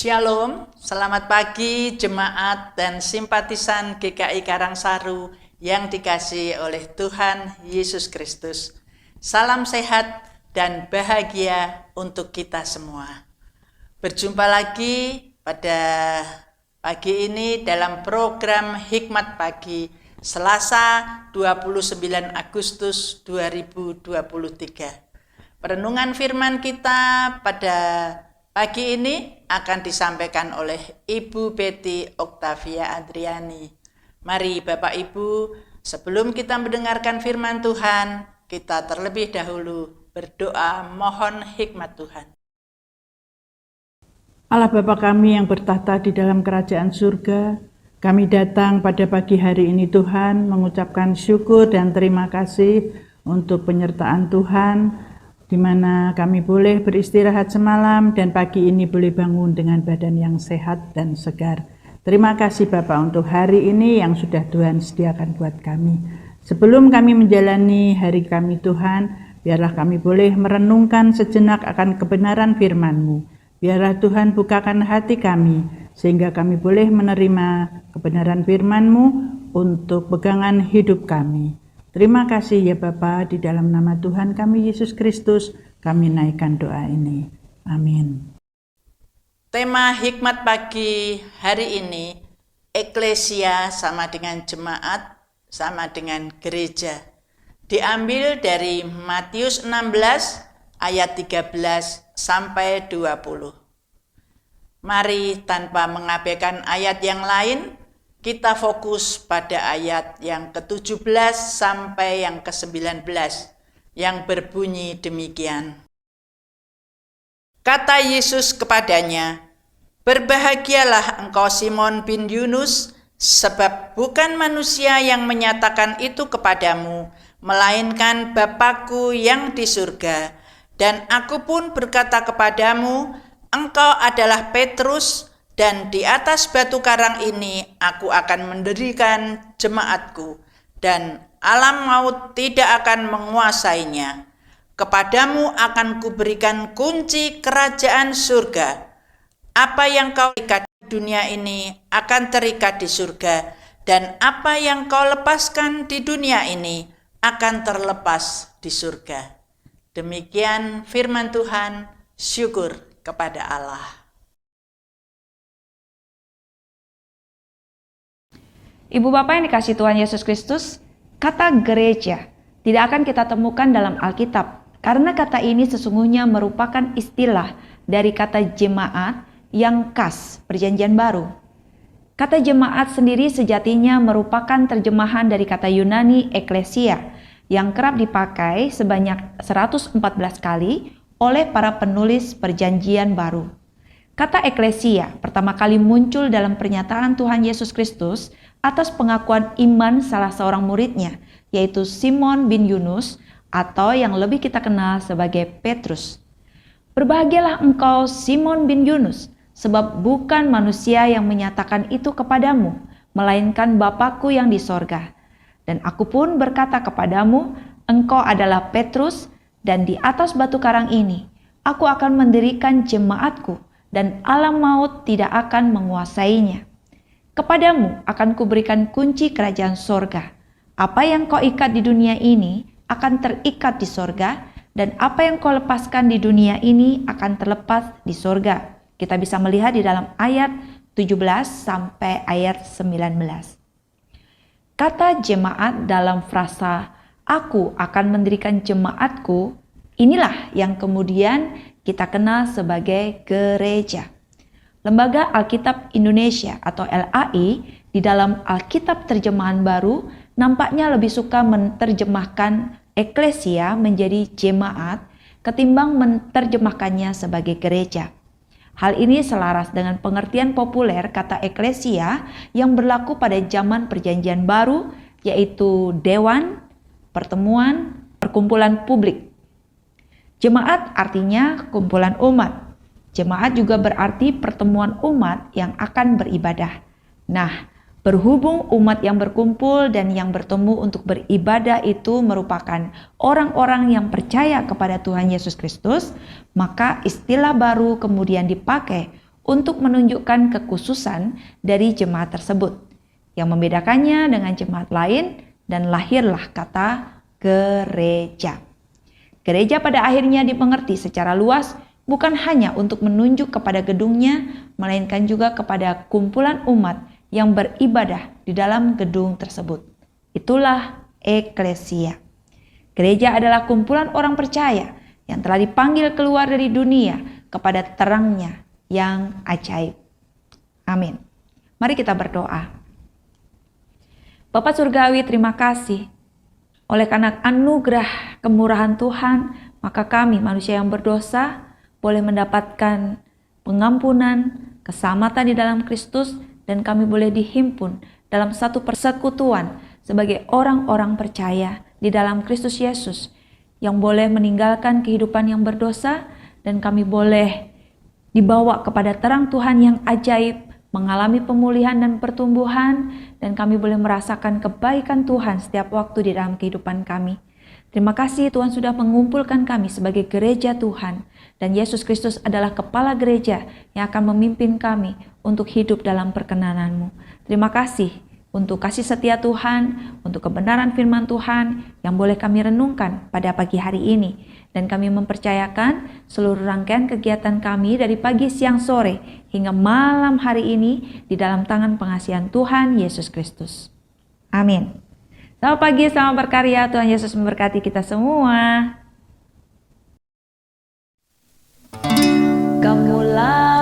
Shalom, selamat pagi jemaat dan simpatisan GKI Karangsaru yang dikasihi oleh Tuhan Yesus Kristus. Salam sehat dan bahagia untuk kita semua. Berjumpa lagi pada pagi ini dalam program Hikmat Pagi Selasa 29 Agustus 2023. Perenungan firman kita pada pagi ini akan disampaikan oleh Ibu Betty Octavia Adriani. Mari Bapak Ibu, sebelum kita mendengarkan firman Tuhan, kita terlebih dahulu berdoa mohon hikmat Tuhan. Allah Bapa kami yang bertahta di dalam kerajaan surga, kami datang pada pagi hari ini Tuhan mengucapkan syukur dan terima kasih untuk penyertaan Tuhan, di mana kami boleh beristirahat semalam dan pagi ini boleh bangun dengan badan yang sehat dan segar. Terima kasih Bapak untuk hari ini yang sudah Tuhan sediakan buat kami. Sebelum kami menjalani hari kami Tuhan, biarlah kami boleh merenungkan sejenak akan kebenaran firman-Mu. Biarlah Tuhan bukakan hati kami, sehingga kami boleh menerima kebenaran firman-Mu untuk pegangan hidup kami. Terima kasih ya Bapa, di dalam nama Tuhan kami Yesus Kristus, kami naikkan doa ini. Amin. Tema hikmat pagi hari ini, eklesia sama dengan jemaat, sama dengan gereja. Diambil dari Matius 16 ayat 13 sampai 20. Mari tanpa mengabaikan ayat yang lain, kita fokus pada ayat yang ke-17 sampai yang ke-19 yang berbunyi demikian. Kata Yesus kepadanya, "Berbahagialah engkau Simon bin Yunus, sebab bukan manusia yang menyatakan itu kepadamu, melainkan Bapa-Ku yang di surga. Dan aku pun berkata kepadamu, engkau adalah Petrus, dan di atas batu karang ini aku akan mendirikan jemaatku, dan alam maut tidak akan menguasainya. Kepadamu akan kuberikan kunci kerajaan surga. Apa yang kau ikat di dunia ini akan terikat di surga, dan apa yang kau lepaskan di dunia ini akan terlepas di surga." Demikian firman Tuhan, syukur kepada Allah. Ibu Bapak yang dikasihi Tuhan Yesus Kristus, kata gereja tidak akan kita temukan dalam Alkitab, karena kata ini sesungguhnya merupakan istilah dari kata jemaat yang khas Perjanjian Baru. Kata jemaat sendiri sejatinya merupakan terjemahan dari kata Yunani eklesia yang kerap dipakai sebanyak 114 kali oleh para penulis Perjanjian Baru. Kata eklesia pertama kali muncul dalam pernyataan Tuhan Yesus Kristus atas pengakuan iman salah seorang muridnya, yaitu Simon bin Yunus atau yang lebih kita kenal sebagai Petrus. "Berbahagialah engkau Simon bin Yunus, sebab bukan manusia yang menyatakan itu kepadamu, melainkan Bapa-Ku yang di sorga. Dan aku pun berkata kepadamu, engkau adalah Petrus, dan di atas batu karang ini aku akan mendirikan jemaatku, dan alam maut tidak akan menguasainya. Kepadamu akan kuberikan kunci kerajaan sorga. Apa yang kau ikat di dunia ini akan terikat di sorga, dan apa yang kau lepaskan di dunia ini akan terlepas di sorga." Kita bisa melihat di dalam ayat 17 sampai ayat 19. Kata jemaat dalam frasa "aku akan mendirikan jemaatku", inilah yang kemudian kita kenal sebagai gereja. Lembaga Alkitab Indonesia atau LAI di dalam Alkitab Terjemahan Baru nampaknya lebih suka menerjemahkan eklesia menjadi jemaat ketimbang menerjemahkannya sebagai gereja. Hal ini selaras dengan pengertian populer kata eklesia yang berlaku pada zaman Perjanjian Baru, yaitu dewan, pertemuan, perkumpulan publik. Jemaat artinya kumpulan umat. Jemaat juga berarti pertemuan umat yang akan beribadah. Nah, berhubung umat yang berkumpul dan yang bertemu untuk beribadah itu merupakan orang-orang yang percaya kepada Tuhan Yesus Kristus, maka istilah baru kemudian dipakai untuk menunjukkan kekhususan dari jemaat tersebut yang membedakannya dengan jemaat lain, dan lahirlah kata gereja. Gereja pada akhirnya dimengerti secara luas bukan hanya untuk menunjuk kepada gedungnya, melainkan juga kepada kumpulan umat yang beribadah di dalam gedung tersebut. Itulah eklesia. Gereja adalah kumpulan orang percaya yang telah dipanggil keluar dari dunia kepada terangnya yang ajaib. Amin. Mari kita berdoa. Bapa Surgawi, terima kasih. Oleh karena anugerah kemurahan Tuhan, maka kami manusia yang berdosa boleh mendapatkan pengampunan, keselamatan di dalam Kristus, dan kami boleh dihimpun dalam satu persekutuan sebagai orang-orang percaya di dalam Kristus Yesus yang boleh meninggalkan kehidupan yang berdosa, dan kami boleh dibawa kepada terang Tuhan yang ajaib, mengalami pemulihan dan pertumbuhan, dan kami boleh merasakan kebaikan Tuhan setiap waktu di dalam kehidupan kami. Terima kasih Tuhan sudah mengumpulkan kami sebagai gereja Tuhan, dan Yesus Kristus adalah kepala gereja yang akan memimpin kami untuk hidup dalam perkenan-Mu. Terima kasih untuk kasih setia Tuhan, untuk kebenaran firman Tuhan yang boleh kami renungkan pada pagi hari ini. Dan kami mempercayakan seluruh rangkaian kegiatan kami dari pagi, siang, sore, hingga malam hari ini di dalam tangan pengasihan Tuhan Yesus Kristus. Amin. Selamat pagi, selamat berkarya. Tuhan Yesus memberkati kita semua. Kemuliaan